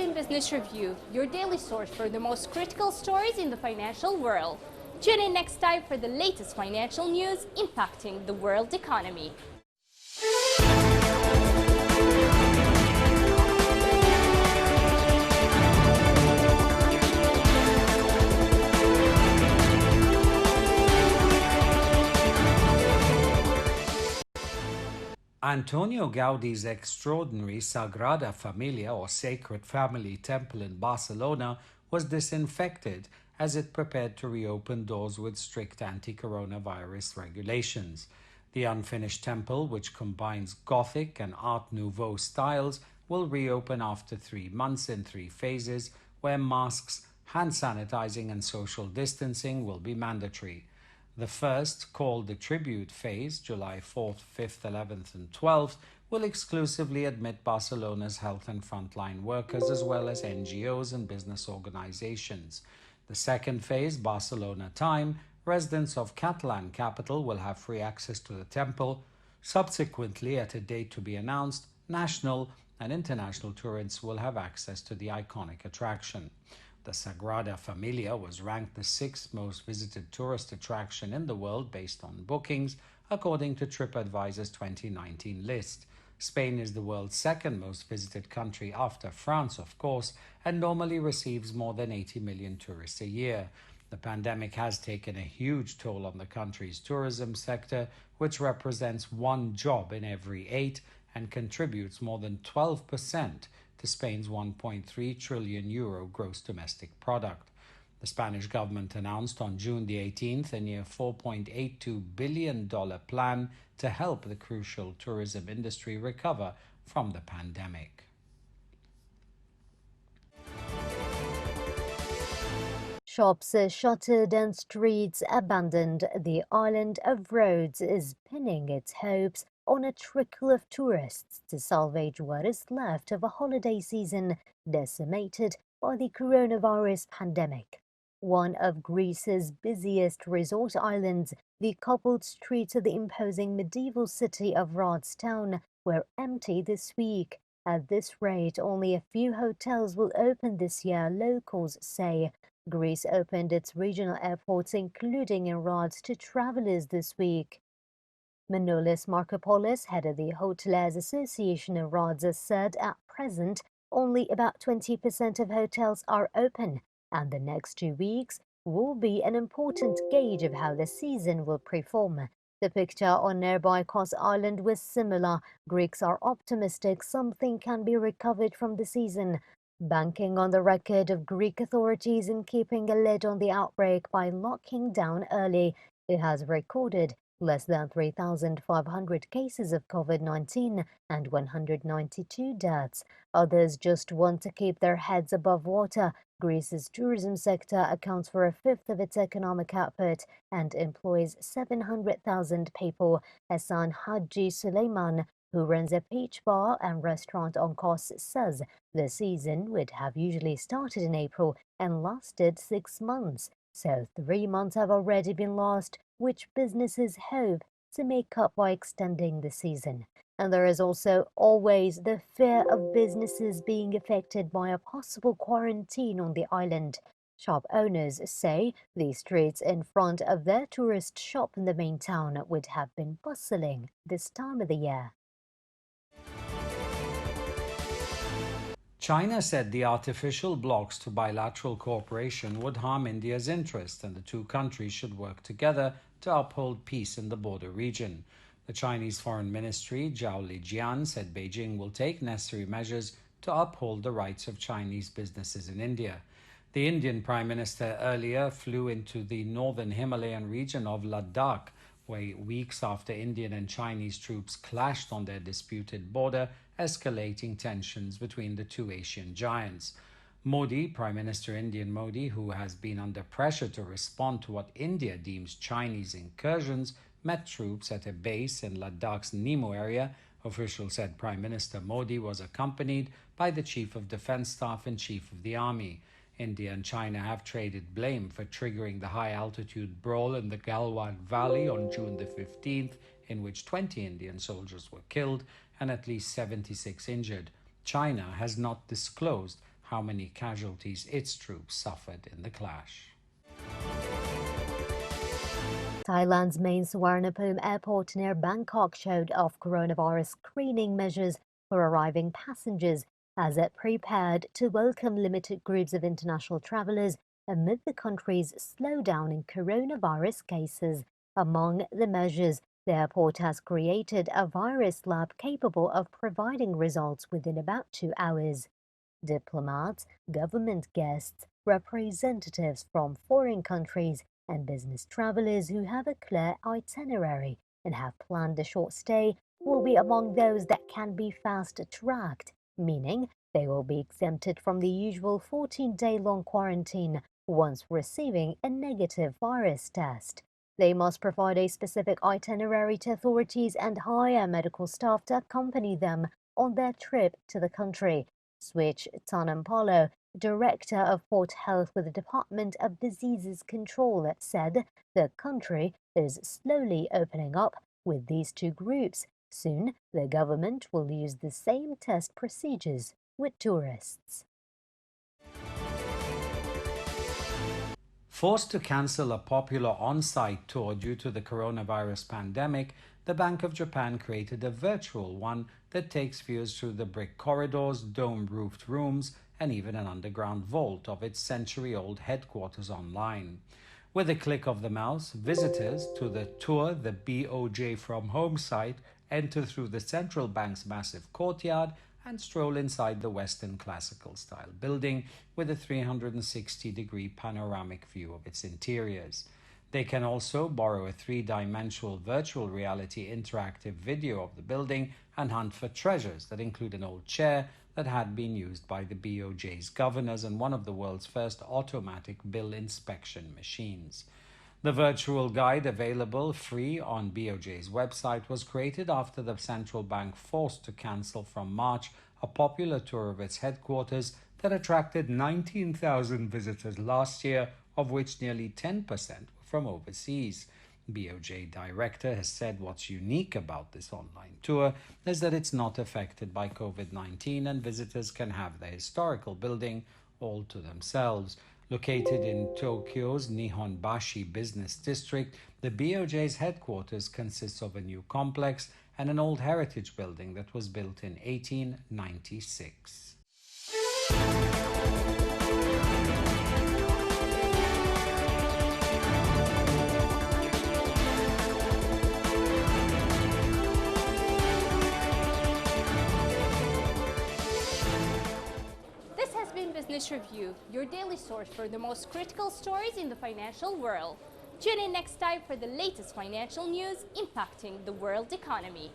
been Business Review, your daily source for the most critical stories in the financial world. Tune in next time for the latest financial news impacting the world economy. Antonio Gaudi's extraordinary Sagrada Familia, or Sacred Family Temple in Barcelona, was disinfected as it prepared to reopen doors with strict anti-coronavirus regulations. The unfinished temple, which combines Gothic and Art Nouveau styles, will reopen after 3 months in 3 phases, where masks, hand sanitizing and social distancing will be mandatory. The first, called the Tribute Phase, July 4th, 5th, 11th and 12th, will exclusively admit Barcelona's health and frontline workers as well as NGOs and business organizations. The second phase, Barcelona Time, residents of Catalan capital will have free access to the temple. Subsequently, at a date to be announced, national and international tourists will have access to the iconic attraction. The Sagrada Familia was ranked the 6th most visited tourist attraction in the world based on bookings, according to TripAdvisor's 2019 list. Spain is the world's 2nd most visited country after France, of course, and normally receives more than 80 million tourists a year. The pandemic has taken a huge toll on the country's tourism sector, which represents 1 job in every 8 and contributes more than 12% to Spain's 1.3 trillion euro gross domestic product. The Spanish government announced on June the 18th a near $4.82 billion plan to help the crucial tourism industry recover from the pandemic. Shops are shuttered and streets abandoned. The island of Rhodes is pinning its hopes on a trickle of tourists to salvage what is left of a holiday season decimated by the coronavirus pandemic. One of Greece's busiest resort islands, the cobbled streets of the imposing medieval city of Rhodes town were empty this week. At this rate, only a few hotels will open this year, locals say. Greece opened its regional airports, including in Rhodes, to travelers this week. Manolis Markopoulos, head of the Hoteliers Association of Rhodes, said at present only about 20% of hotels are open, and the next 2 weeks will be an important gauge of how the season will perform. The picture on nearby Kos Island was similar. Greeks are optimistic something can be recovered from the season, banking on the record of Greek authorities in keeping a lid on the outbreak by locking down early. It has recorded less than 3,500 cases of COVID-19 and 192 deaths. Others just want to keep their heads above water. Greece's tourism sector accounts for 1/5 of its economic output and employs 700,000 people. Hassan Haji Suleiman, who runs a beach bar and restaurant on Kos, says the season would have usually started in April and lasted 6 months. So 3 months have already been lost, which businesses hope to make up by extending the season. And there is also always the fear of businesses being affected by a possible quarantine on the island. Shop owners say the streets in front of their tourist shop in the main town would have been bustling this time of the year. China said the artificial blocks to bilateral cooperation would harm India's interest, and the two countries should work together to uphold peace in the border region. The Chinese Foreign Ministry, Zhao Lijian, said Beijing will take necessary measures to uphold the rights of Chinese businesses in India. The Indian Prime Minister earlier flew into the northern Himalayan region of Ladakh, where weeks after Indian and Chinese troops clashed on their disputed border, escalating tensions between the two Asian giants. Modi, Prime Minister Indian Modi, who has been under pressure to respond to what India deems Chinese incursions, met troops at a base in Ladakh's Nimmo area. Officials said Prime Minister Modi was accompanied by the Chief of Defense Staff and Chief of the Army. India and China have traded blame for triggering the high-altitude brawl in the Galwan Valley on June the 15th, in which 20 Indian soldiers were killed and at least 76 injured. China has not disclosed how many casualties its troops suffered in the clash. Thailand's main Suvarnabhumi airport near Bangkok showed off coronavirus screening measures for arriving passengers as it prepared to welcome limited groups of international travelers amid the country's slowdown in coronavirus cases. Among the measures, the airport has created a virus lab capable of providing results within about 2 hours. Diplomats, government guests, representatives from foreign countries, and business travelers who have a clear itinerary and have planned a short stay will be among those that can be fast-tracked, meaning they will be exempted from the usual 14-day-long quarantine once receiving a negative virus test. They must provide a specific itinerary to authorities and hire medical staff to accompany them on their trip to the country. Switch Tanampalo, Director of Port Health with the Department of Diseases Control, said the country is slowly opening up with these two groups. Soon, the government will use the same test procedures with tourists. Forced to cancel a popular on-site tour due to the coronavirus pandemic, the Bank of Japan created a virtual one that takes viewers through the brick corridors, dome-roofed rooms, and even an underground vault of its century-old headquarters online. With a click of the mouse, visitors to the Tour the BOJ from Home site enter through the central bank's massive courtyard and stroll inside the Western classical-style building with a 360-degree panoramic view of its interiors. They can also borrow a three-dimensional virtual reality interactive video of the building and hunt for treasures that include an old chair that had been used by the BOJ's governors and one of the world's first automatic bill inspection machines. The virtual guide, available free on BOJ's website, was created after the central bank forced to cancel from March a popular tour of its headquarters that attracted 19,000 visitors last year, of which nearly 10% were from overseas. BOJ director has said what's unique about this online tour is that it's not affected by COVID-19 and visitors can have the historical building all to themselves. Located in Tokyo's Nihonbashi business district, the BOJ's headquarters consists of a new complex and an old heritage building that was built in 1896. Business Review, your daily source for the most critical stories in the financial world. Tune in next time for the latest financial news impacting the world economy.